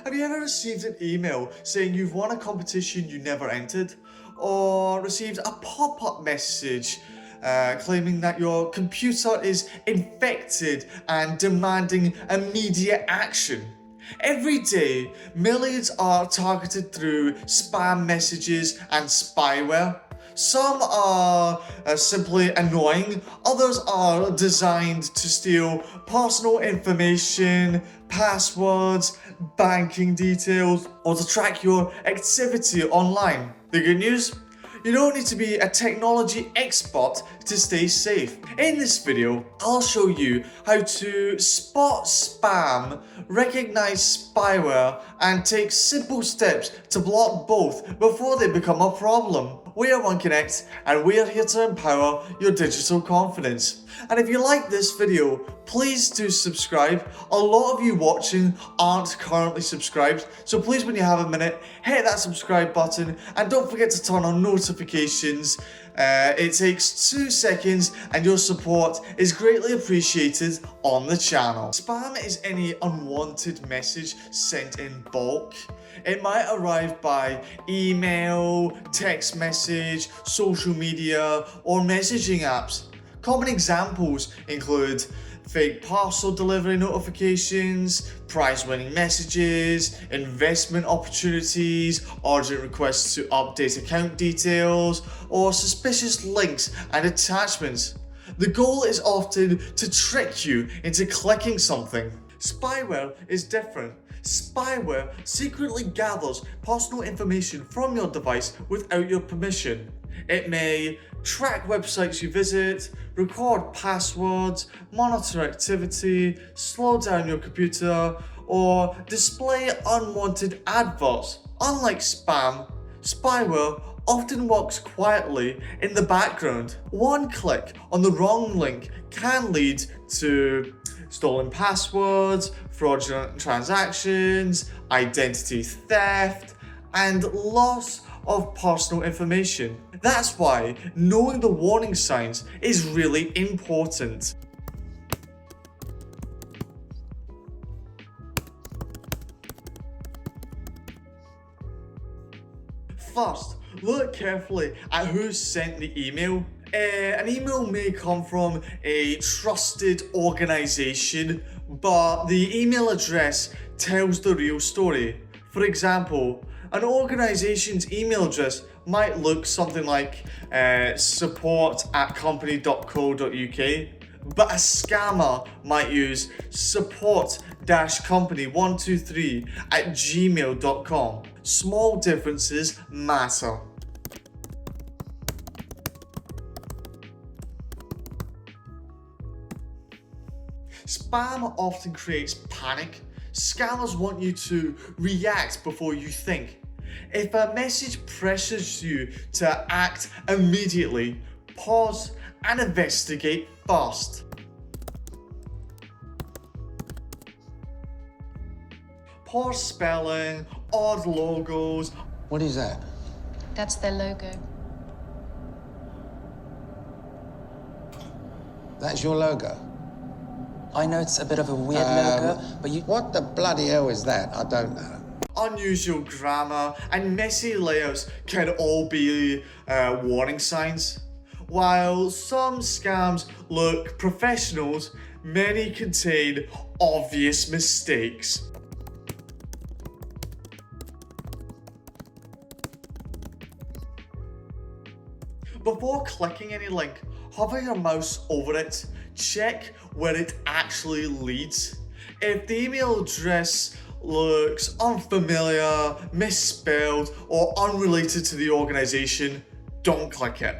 Have you ever received an email saying you've won a competition you never entered? Or received a pop-up message claiming that your computer is infected and demanding immediate action? Every day, millions are targeted through spam messages and spyware. Some are simply annoying, others are designed to steal personal information, passwords, banking details, or to track your activity online. The good news? You don't need to be a technology expert to stay safe. In this video, I'll show you how to spot spam, recognize spyware, and take simple steps to block both before they become a problem. We are Connect, and we are here to empower your digital confidence. And if you like this video, please do subscribe. A lot of you watching aren't currently subscribed, so please, when you have a minute, hit that subscribe button and don't forget to turn on notifications. It takes 2 seconds and your support is greatly appreciated on the channel. Spam is any unwanted message sent in bulk. It might arrive by email, text message, social media, or messaging apps. Common examples include fake parcel delivery notifications, prize-winning messages, investment opportunities, urgent requests to update account details, or suspicious links and attachments. The goal is often to trick you into clicking something. Spyware is different. Spyware secretly gathers personal information from your device without your permission. It may track websites you visit, record passwords, monitor activity, slow down your computer, or display unwanted adverts. Unlike spam, spyware often works quietly in the background. One click on the wrong link can lead to stolen passwords, fraudulent transactions, identity theft, and loss of personal information. That's why knowing the warning signs is really important. First, look carefully at who sent the email. An email may come from a trusted organization, but the email address tells the real story. For example, an organization's email address might look something like support@company.co.uk, but a scammer might use support-company123@gmail.com. Small differences matter. Spam often creates panic. Scammers want you to react before you think. If a message pressures you to act immediately, pause and investigate first. Poor spelling, odd logos. What is that? That's their logo. That's your logo? I know it's a bit of a weird logo, but you... What the bloody hell is that? I don't know. Unusual grammar and messy layouts can all be warning signs. While some scams look professional, many contain obvious mistakes. Before clicking any link, hover your mouse over it. Check where it actually leads. If the email address looks unfamiliar, misspelled, or unrelated to the organization, don't click it.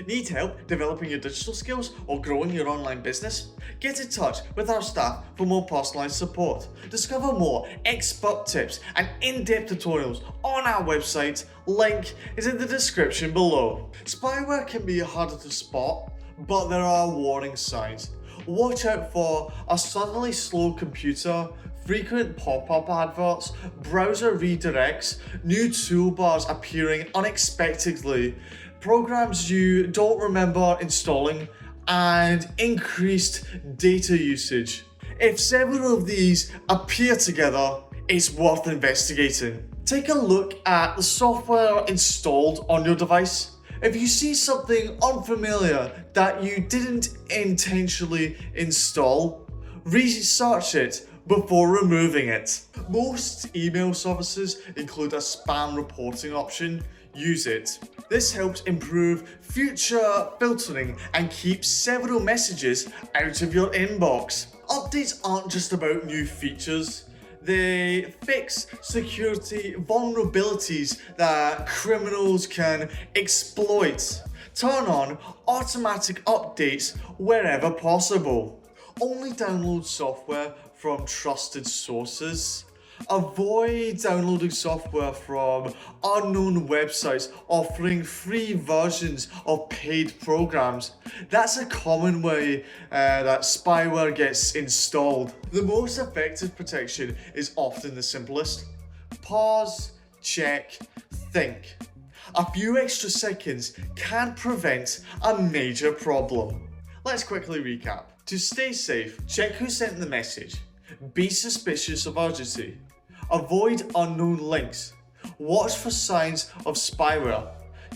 Need help developing your digital skills or growing your online business? Get in touch with our staff for more personalized support. Discover more expert tips and in-depth tutorials on our website. Link is in the description below. Spyware can be harder to spot, but there are warning signs. Watch out for a suddenly slow computer, frequent pop-up adverts, browser redirects, new toolbars appearing unexpectedly, programs you don't remember installing, and increased data usage. If several of these appear together, it's worth investigating. Take a look at the software installed on your device. If you see something unfamiliar that you didn't intentionally install, research it before removing it. Most email services include a spam reporting option. Use it. This helps improve future filtering and keep several messages out of your inbox. Updates aren't just about new features. They fix security vulnerabilities that criminals can exploit. Turn on automatic updates wherever possible. Only download software from trusted sources. Avoid downloading software from unknown websites offering free versions of paid programs. That's a common way that spyware gets installed. The most effective protection is often the simplest. Pause, check, think. A few extra seconds can prevent a major problem. Let's quickly recap. To stay safe, check who sent the message. Be suspicious of urgency. Avoid unknown links. Watch for signs of spyware.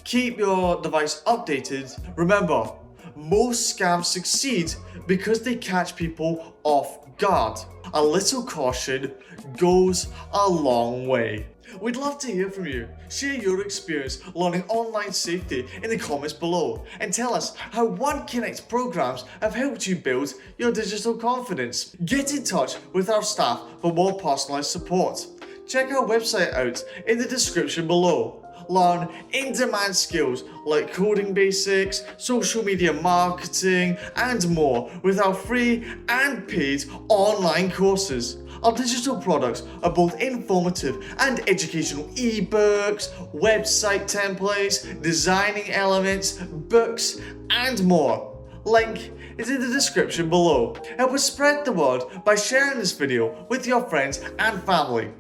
Keep your device updated. Remember, most scams succeed because they catch people off guard. A little caution goes a long way. We'd love to hear from you. Share your experience learning online safety in the comments below and tell us how Connect programs have helped you build your digital confidence. Get in touch with our staff for more personalized support. Check our website out in the description below. Learn in-demand skills like coding basics, social media marketing, and more with our free and paid online courses. Our digital products are both informative and educational ebooks, website templates, designing elements, books, and more. Link is in the description below. Help us spread the word by sharing this video with your friends and family.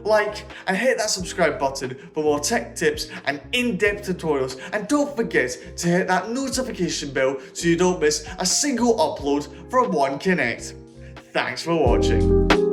Like and hit that subscribe button for more tech tips and in-depth tutorials, and don't forget to hit that notification bell so you don't miss a single upload from Connect. Thanks for watching.